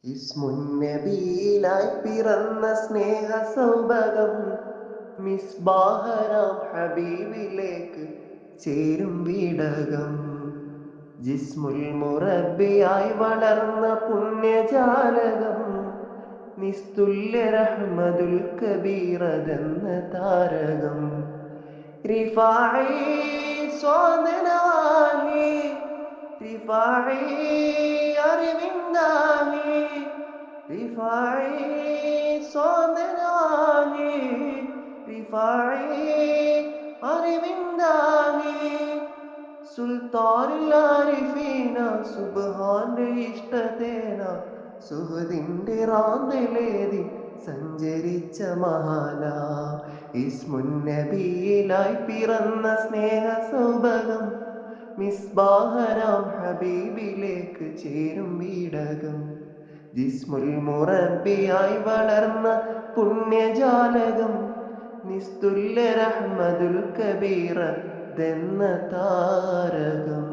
ഇസ്മുന്നബിയിലായി പിറന്ന സ്നേഹ സൗഭകം മിസ്ബാഹരാം ഹബീബിലേക്ക് ചേരും വീടകം. ജിസ്മുൽ മുറബിയായി വളർന്ന പുണ്യജാലകം, നിസ്തുല്യ റഹ്മതുൽ കബീറതെന്ന താരകം. റിഫാഈ സ്വാന്തനവാഹി, റിഫാഈ അറിവിന്ദാഹി, റിഫാഈ സ്വാന്തനവാഹി, റിഫാഈ അറിവിന്ദാഹി. സുൽത്താനുൽ ആരിഫീന സുബ്ഹാന്റെ ഇഷ്ടതേന, സുഹദിന്റെ റാന്തലേതി സഞ്ചരിച്ച മഹാന. ഇസ്മുന്നബിയിലായി പിറന്ന സ്നേഹ സൗഭകം, മിസ്ബാഹരാം ഹബീബിലേക്ക് ചേരും വീടകം. ജിസ്മുൽ മുറബിയായി വളർന്ന പുണ്യജാലകം, നിസ്തുല്യ റഹ്മതുൽ കബീറ തെന്ന താരകം.